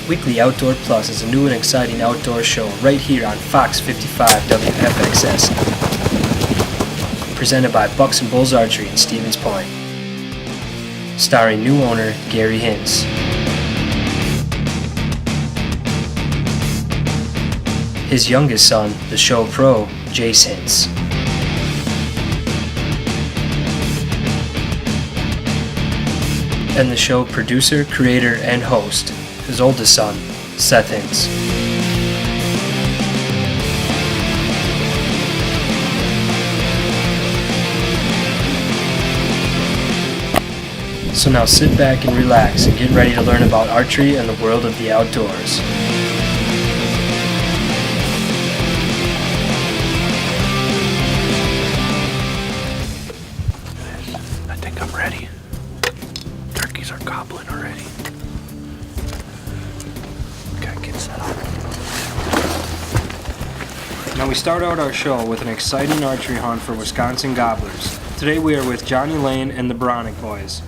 Weekly Outdoor Plus is a new and exciting outdoor show right here on Fox 55 WFXS, presented by Bucks and Bulls Archery in Stevens Point, starring new owner Gary Hintz. His youngest son, the show pro, Jace Hintz. And the show producer, creator, and host, his oldest son, Seth Hintz. So now sit back and relax and get ready to learn about archery and the world of the outdoors. I think I'm ready. Turkeys are gobbling already. Gotta get set up. Now we start out our show with an exciting archery hunt for Wisconsin gobblers. Today we are with Johnny Lane and the Bronick boys.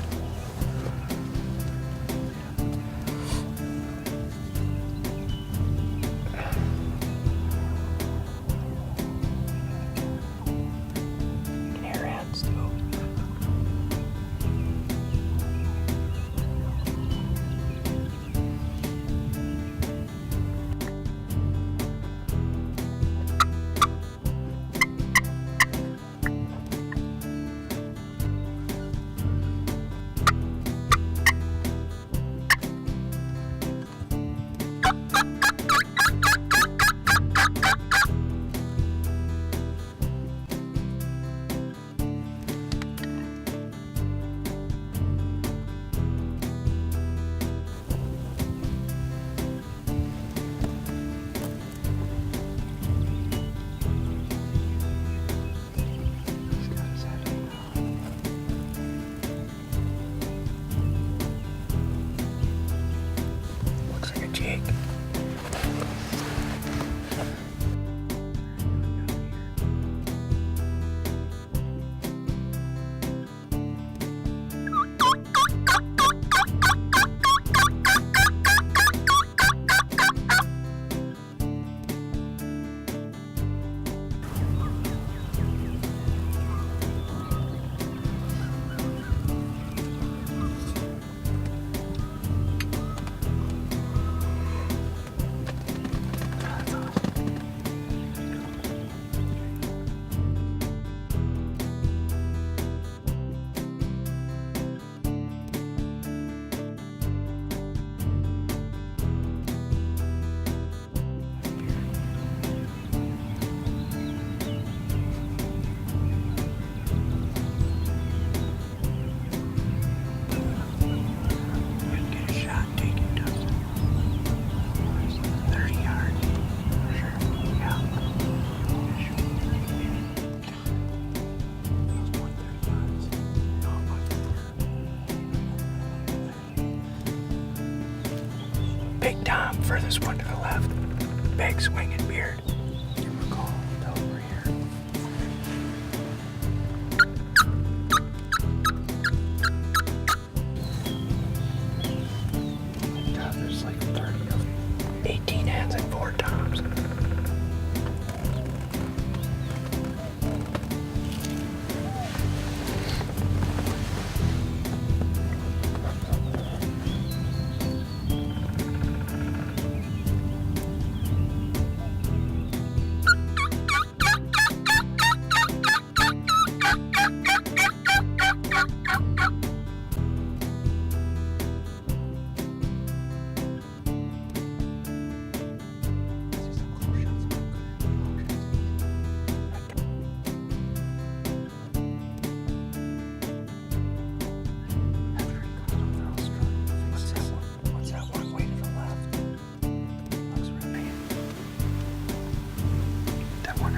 Big Tom, furthest one to the left. Big swinging beard. Give him a call. Tell him we're here. God, there's like 30 of them. 18 hands and 4 toms.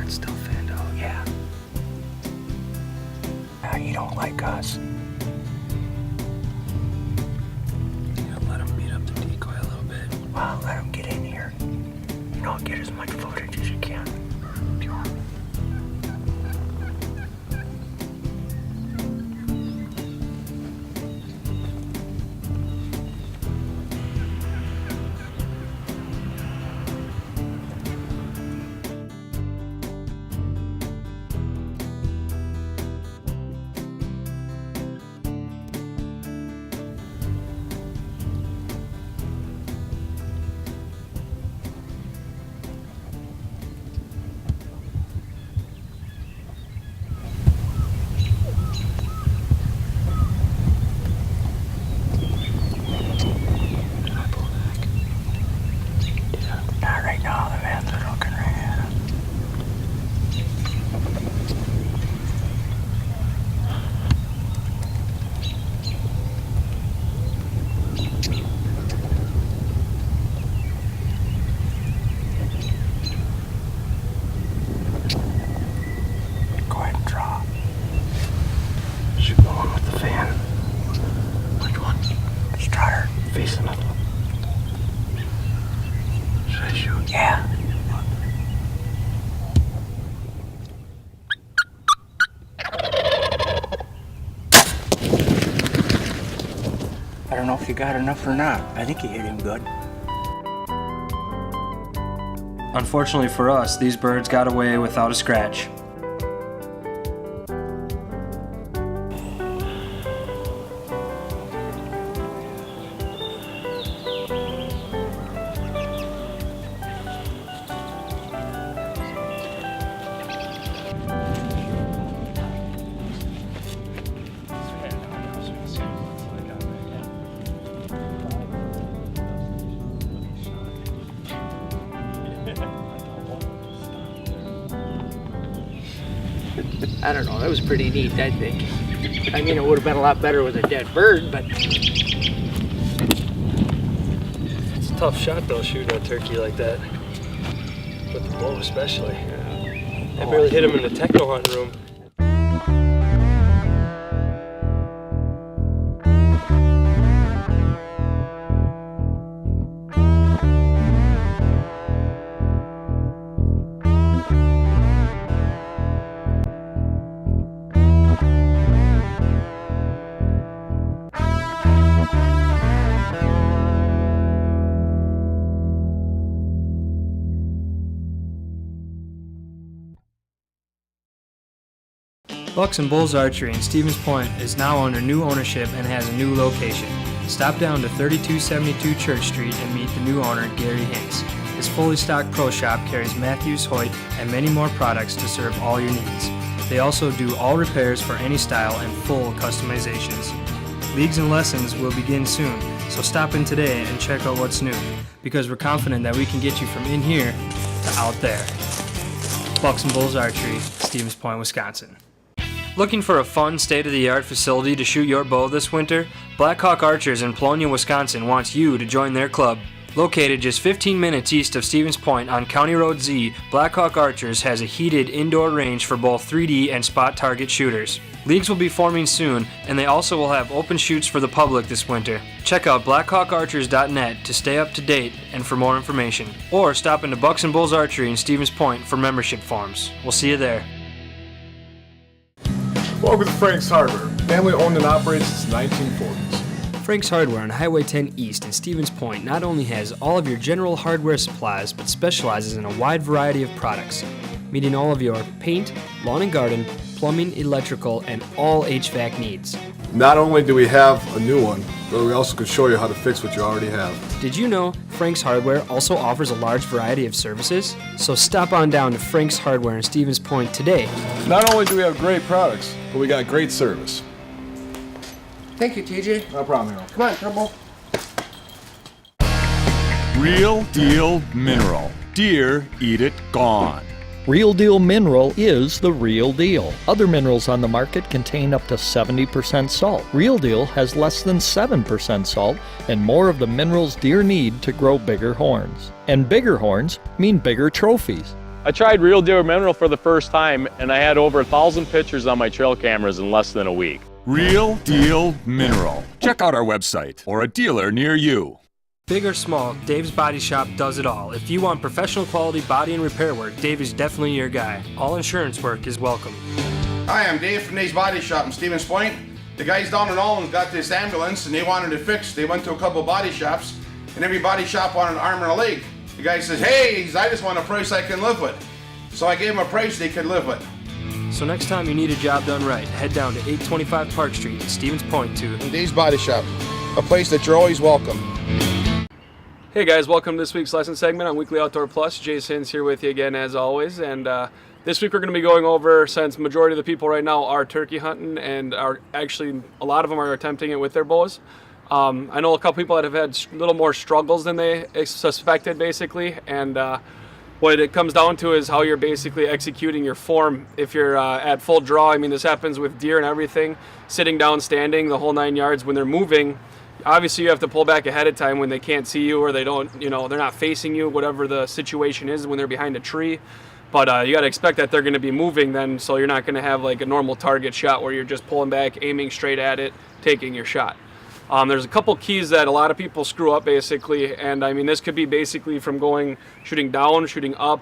Still fanned out. Yeah. You don't like us. You gotta let him beat up the decoy a little bit. Well, let him get in here. You know, get as much footage as you can. got enough or not. I think he hit him good. Unfortunately for us, these birds got away without a scratch. I don't know, that was pretty neat, I think. I mean, it would have been a lot better with a dead bird, but... It's a tough shot though, shooting a turkey like that. With the bow especially. I barely hit him in the techno hunt room. Bucks and Bulls Archery in Stevens Point is now under new ownership and has a new location. Stop down to 3272 Church Street and meet the new owner, Gary Hintz. His fully stocked pro shop carries Matthews, Hoyt, and many more products to serve all your needs. They also do all repairs for any style and full customizations. Leagues and lessons will begin soon, so stop in today and check out what's new, because we're confident that we can get you from in here to out there. Bucks and Bulls Archery, Stevens Point, Wisconsin. Looking for a fun, state-of-the-art facility to shoot your bow this winter? Blackhawk Archers in Polonia, Wisconsin wants you to join their club. Located just 15 minutes east of Stevens Point on County Road Z, Blackhawk Archers has a heated indoor range for both 3D and spot target shooters. Leagues will be forming soon, and they also will have open shoots for the public this winter. Check out blackhawkarchers.net to stay up to date and for more information. Or stop into Bucks and Bulls Archery in Stevens Point for membership forms. We'll see you there. Welcome to Frank's Hardware, family owned and operated since the 1940s. Frank's Hardware on Highway 10 East in Stevens Point not only has all of your general hardware supplies, but specializes in a wide variety of products, meeting all of your paint, lawn and garden, plumbing, electrical, and all HVAC needs. Not only do we have a new one, but we also can show you how to fix what you already have. Did you know Frank's Hardware also offers a large variety of services? So stop on down to Frank's Hardware in Stevens Point today. Not only do we have great products, but we got great service. Thank you, TJ. No problem, Harold. Come on, Turbo. Real Deal Mineral. Deer eat it gone. Real Deal Mineral is the real deal. Other minerals on the market contain up to 70% salt. Real Deal has less than 7% salt and more of the minerals deer need to grow bigger horns. And bigger horns mean bigger trophies. I tried Real Deal Mineral for the first time, and I had over 1,000 pictures on my trail cameras in less than a week. Real Deal Mineral. Check out our website or a dealer near you. Big or small, Dave's Body Shop does it all. If you want professional quality body and repair work, Dave is definitely your guy. All insurance work is welcome. Hi, I'm Dave from Dave's Body Shop in Stevens Point. The guys down in Allen's got this ambulance and they wanted it fixed. They went to a couple body shops and every body shop wanted an arm and a leg. The guy says, hey, I just want a price I can live with. So I gave him a price they could live with. So next time you need a job done right, head down to 825 Park Street in Stevens Point to Dave's Body Shop, a place that you're always welcome. Hey guys, welcome to this week's lesson segment on Weekly Outdoor Plus. Jason's here with you again as always, and this week we're going to be going over, since majority of the people right now are turkey hunting and are actually, a lot of them are attempting it with their bows. I know a couple people that have had a little more struggles than they suspected basically, and what it comes down to is how you're basically executing your form. If you're at full draw, I mean this happens with deer and everything, sitting down, standing, the whole 9 yards. When they're moving, obviously you have to pull back ahead of time when they can't see you or they don't, they're not facing you, whatever the situation is when they're behind a tree. But you got to expect that they're going to be moving then, so you're not going to have like a normal target shot where you're just pulling back, aiming straight at it, taking your shot. There's a couple keys that a lot of people screw up basically, and I mean this could be basically from shooting down, shooting up,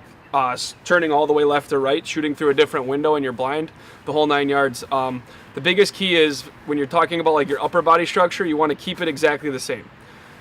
turning all the way left or right, shooting through a different window in your blind, the whole 9 yards. The biggest key is when you're talking about like your upper body structure, you want to keep it exactly the same.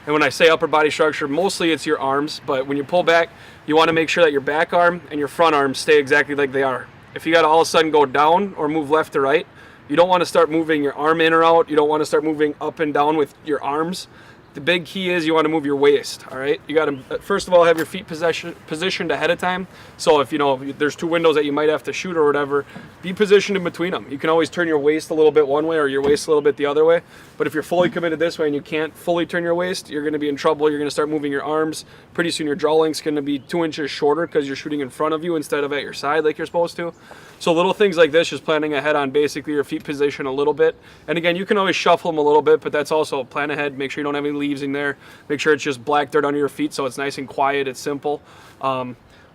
And when I say upper body structure, mostly it's your arms, but when you pull back, you want to make sure that your back arm and your front arm stay exactly like they are. If you got to all of a sudden go down or move left to right, you don't want to start moving your arm in or out. You don't want to start moving up and down with your arms. The big key is you want to move your waist, all right? You got to, first of all, have your feet positioned ahead of time. So if, you know, there's two windows that you might have to shoot or whatever, be positioned in between them. You can always turn your waist a little bit one way or your waist a little bit the other way. But if you're fully committed this way and you can't fully turn your waist, you're going to be in trouble. You're going to start moving your arms. Pretty soon your draw length's going to be 2 inches shorter because you're shooting in front of you instead of at your side like you're supposed to. So little things like this, just planning ahead on basically your feet position a little bit. And again, you can always shuffle them a little bit, but that's also plan ahead. Make sure you don't have any leaves in there. Make sure it's just black dirt under your feet so it's nice and quiet, it's simple.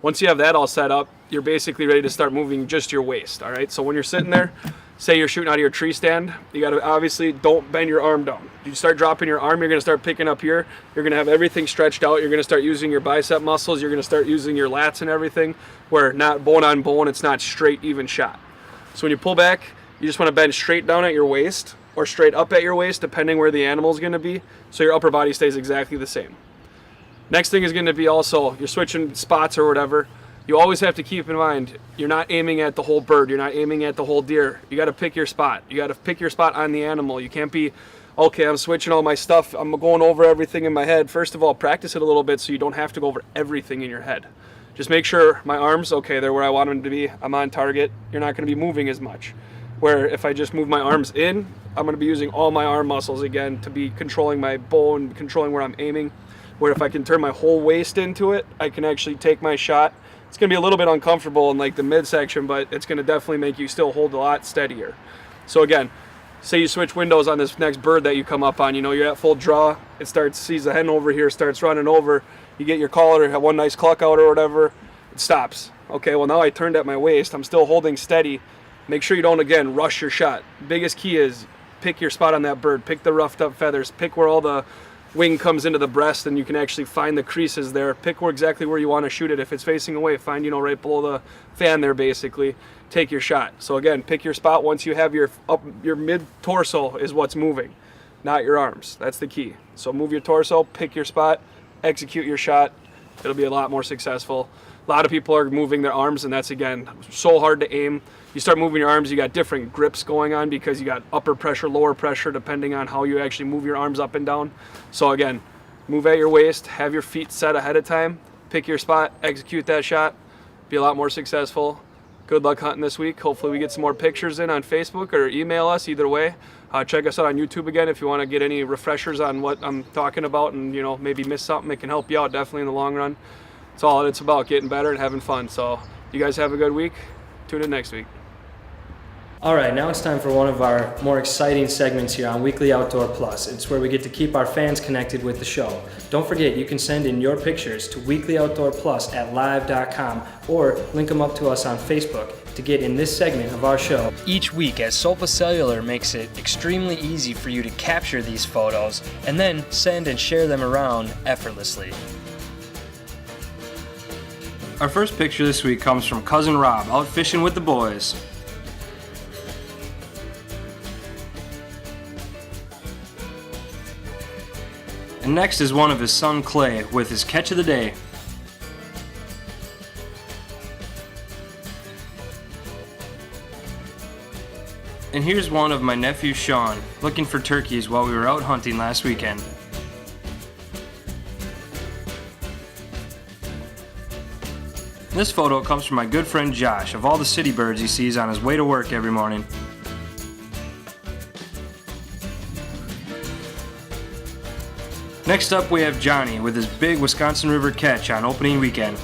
Once you have that all set up, you're basically ready to start moving just your waist, all right? So when you're sitting there, say you're shooting out of your tree stand, you gotta obviously don't bend your arm down. You start dropping your arm, you're gonna start picking up here, you're gonna have everything stretched out, you're gonna start using your bicep muscles, you're gonna start using your lats and everything, where not bone on bone, it's not straight, even shot. So when you pull back, you just wanna bend straight down at your waist, or straight up at your waist, depending where the animal's gonna be, so your upper body stays exactly the same. Next thing is gonna be also, you're switching spots or whatever, you always have to keep in mind, you're not aiming at the whole bird, you're not aiming at the whole deer. You gotta pick your spot. You gotta pick your spot on the animal. You can't be, okay, I'm switching all my stuff, I'm going over everything in my head. First of all, practice it a little bit so you don't have to go over everything in your head. Just make sure my arms, okay, they're where I want them to be, I'm on target, you're not gonna be moving as much. Where if I just move my arms in, I'm gonna be using all my arm muscles again to be controlling my bow and controlling where I'm aiming. Where if I can turn my whole waist into it, I can actually take my shot. It's gonna be a little bit uncomfortable in like the midsection, but it's gonna definitely make you still hold a lot steadier. So again, say you switch windows on this next bird that you come up on, you know, you're at full draw, it sees the hen over here, starts running over, you get your caller, have one nice cluck out or whatever, it stops. Okay, well now I turned at my waist, I'm still holding steady. Make sure you don't, again, rush your shot. Biggest key is pick your spot on that bird, pick the roughed up feathers, pick where all the wing comes into the breast and you can actually find the creases there. Pick exactly where you want to shoot it. If it's facing away, find, you know, right below the fan there basically. Take your shot. So again, pick your spot. Once you have your mid torso is what's moving, not your arms. That's the key. So move your torso, pick your spot, execute your shot. It'll be a lot more successful. A lot of people are moving their arms and that's, again, so hard to aim. You start moving your arms, you got different grips going on because you got upper pressure, lower pressure, depending on how you actually move your arms up and down. So again, move at your waist, have your feet set ahead of time, pick your spot, execute that shot, be a lot more successful. Good luck hunting this week. Hopefully we get some more pictures in on Facebook or email us, either way. Check us out on YouTube again if you want to get any refreshers on what I'm talking about and, you know, maybe miss something. It can help you out definitely in the long run. It's all it's about, getting better and having fun. So you guys have a good week. Tune in next week. All right, now it's time for one of our more exciting segments here on Weekly Outdoor Plus. It's where we get to keep our fans connected with the show. Don't forget, you can send in your pictures to weeklyoutdoorplus@live.com or link them up to us on Facebook to get in this segment of our show. Each week, as Sofa Cellular makes it extremely easy for you to capture these photos and then send and share them around effortlessly. Our first picture this week comes from Cousin Rob out fishing with the boys. And next is one of his son Clay with his catch of the day. And here's one of my nephew Sean looking for turkeys while we were out hunting last weekend. This photo comes from my good friend Josh of all the city birds he sees on his way to work every morning. Next up we have Johnny with his big Wisconsin River catch on opening weekend.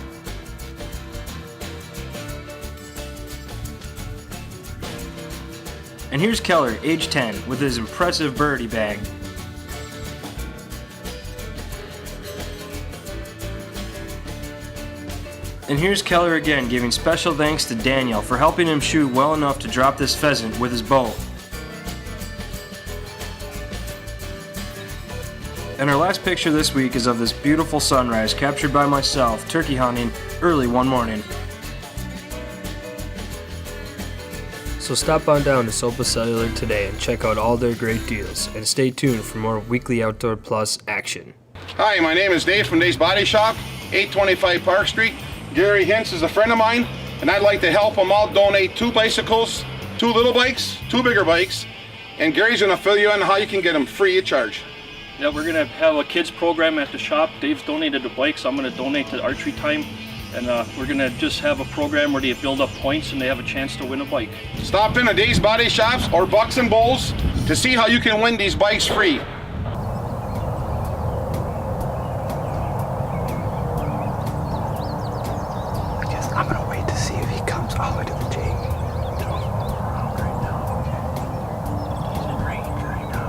And here's Keller, age 10, with his impressive bird he bagged. And here's Keller again, giving special thanks to Daniel for helping him shoot well enough to drop this pheasant with his bow. And our last last picture this week is of this beautiful sunrise captured by myself turkey hunting early one morning. So stop on down to Sopa Cellular today and check out all their great deals, and stay tuned for more Weekly Outdoor Plus action. Hi, my name is Dave from Dave's Body Shop, 825 Park Street. Gary Hintz is a friend of mine, and I'd like to help him out donate 2 bicycles, 2 little bikes, 2 bigger bikes, and Gary's going to fill you in how you can get them free of charge. Yeah, we're going to have a kids program at the shop. Dave's donated the bikes. I'm going to donate to archery time. And we're going to just have a program where they build up points and they have a chance to win a bike. Stop in at Dave's Body Shops or Bucks and Bulls to see how you can win these bikes free. I'm gonna wait to see if he comes all the way to the Jake. Right now, okay. He's in range right now.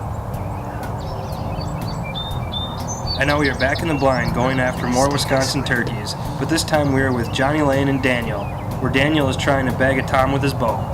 And now we are back in the blind going after more Wisconsin turkeys, but this time we are with Johnny Lane and Daniel, where Daniel is trying to bag a tom with his bow.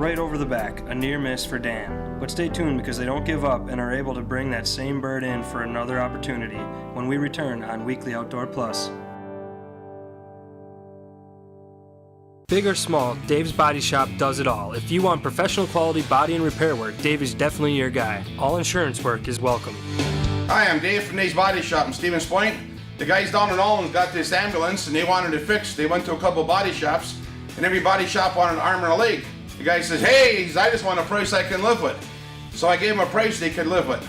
right over the back, a near miss for Dan. But stay tuned because they don't give up and are able to bring that same bird in for another opportunity when we return on Weekly Outdoor Plus. Big or small, Dave's Body Shop does it all. If you want professional quality body and repair work, Dave is definitely your guy. All insurance work is welcome. Hi, I'm Dave from Dave's Body Shop in Stevens Point. The guys down in Allen's got this ambulance and they wanted it fixed. They went to a couple body shops and every body shop wanted an arm and a leg. The guy says, hey, I just want a price I can live with. So I gave him a price they could live with.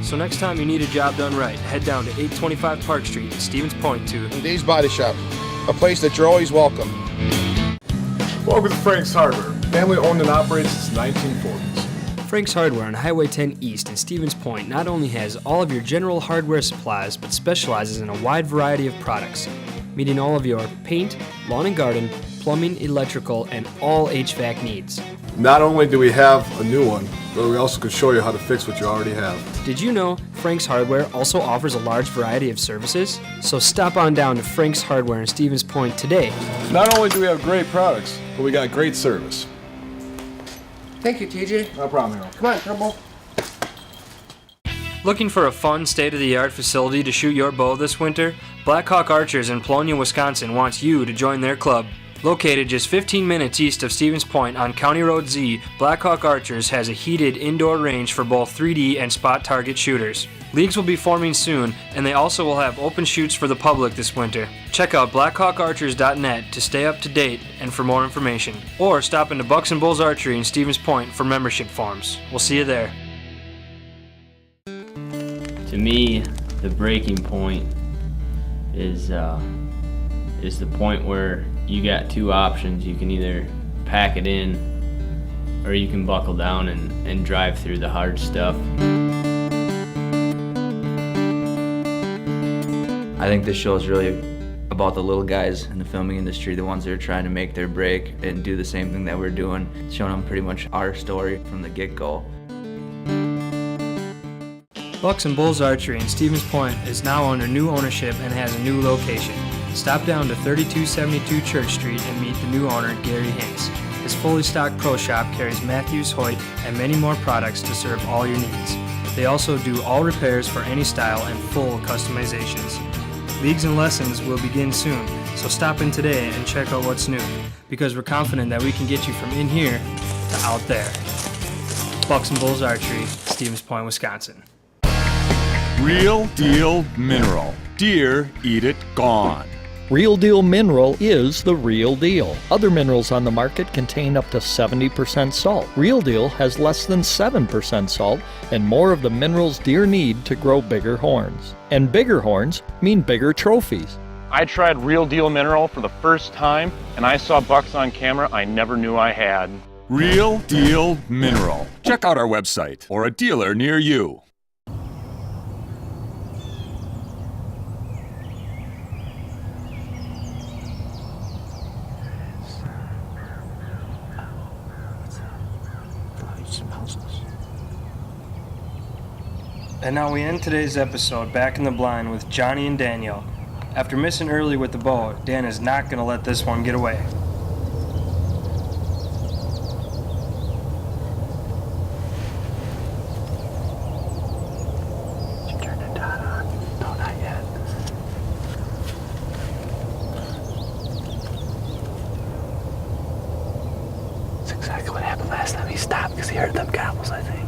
So next time you need a job done right, head down to 825 Park Street in Stevens Point to Dave's Body Shop, a place that you're always welcome. Welcome to Frank's Hardware, family owned and operated since the 1940s. Frank's Hardware on Highway 10 East in Stevens Point not only has all of your general hardware supplies, but specializes in a wide variety of products, meeting all of your paint, lawn and garden, plumbing, electrical, and all HVAC needs. Not only do we have a new one, but we also can show you how to fix what you already have. Did you know Frank's Hardware also offers a large variety of services? So stop on down to Frank's Hardware in Stevens Point today. Not only do we have great products, but we got great service. Thank you, TJ. No problem, Harold. Come on, Turbo. Looking for a fun, state-of-the-art facility to shoot your bow this winter? Blackhawk Archers in Polonia, Wisconsin wants you to join their club. Located just 15 minutes east of Stevens Point on County Road Z, Blackhawk Archers has a heated indoor range for both 3D and spot target shooters. Leagues will be forming soon, and they also will have open shoots for the public this winter. Check out blackhawkarchers.net to stay up to date and for more information. Or stop into Bucks and Bulls Archery in Stevens Point for membership forms. We'll see you there. To me, the breaking point is the point where you got two options. You can either pack it in or you can buckle down and drive through the hard stuff. I think this show is really about the little guys in the filming industry, the ones that are trying to make their break and do the same thing that we're doing, showing them pretty much our story from the get-go. Bucks and Bulls Archery in Stevens Point is now under new ownership and has a new location. Stop down to 3272 Church Street and meet the new owner, Gary Hintz. His fully stocked pro shop carries Matthews, Hoyt, and many more products to serve all your needs. They also do all repairs for any style and full customizations. Leagues and lessons will begin soon, so stop in today and check out what's new, because we're confident that we can get you from in here to out there. Bucks and Bulls Archery, Stevens Point, Wisconsin. Real Deal Mineral. Deer eat it gone. Real Deal Mineral is the real deal. Other minerals on the market contain up to 70% salt. Real Deal has less than 7% salt and more of the minerals deer need to grow bigger horns. And bigger horns mean bigger trophies. I tried Real Deal Mineral for the first time, and I saw bucks on camera I never knew I had. Real Deal Mineral. Check out our website or a dealer near you. And now we end today's episode back in the blind with Johnny and Daniel. After missing early with the bow, Dan is not going to let this one get away. Did you turn the dot on? No, not yet. That's exactly what happened last time. He stopped because he heard them gobbles, I think.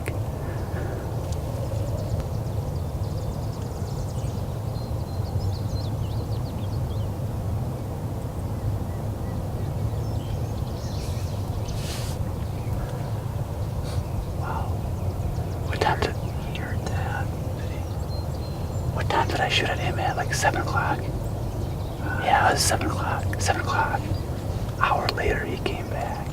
What time did I shoot at him at? Like 7 o'clock? Yeah, it was 7 o'clock. 7 o'clock. An hour later, he came back.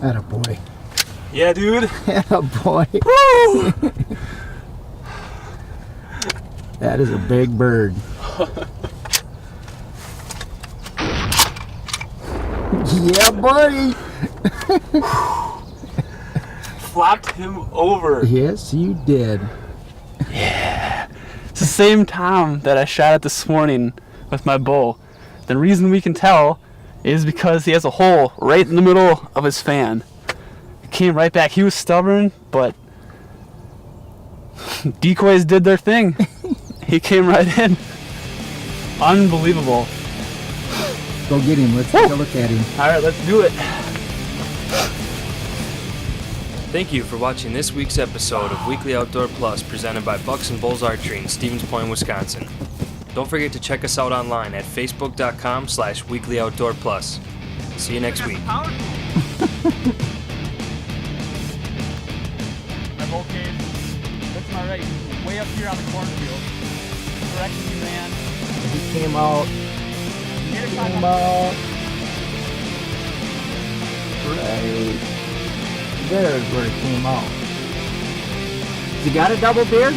Attaboy. Yeah, dude. Attaboy. That is a big bird. Yeah, buddy. Flopped him over. Yes, you did. Yeah. It's the same Tom that I shot at this morning with my bow. The reason we can tell is because he has a hole right in the middle of his fan. It came right back. He was stubborn, but decoys did their thing. He came right in. Unbelievable. Go get him. Let's take a look at him. All right, let's do it. Thank you for watching this week's episode of Weekly Outdoor Plus presented by Bucks and Bulls Archery in Stevens Point, Wisconsin. Don't forget to check us out online at facebook.com/weeklyoutdoorplus. See you next week. My bow came. That's my right. Way up here on the cornfield. Direction he ran. He came out. Came out. Right. There's where it came out. Has he got a double beard?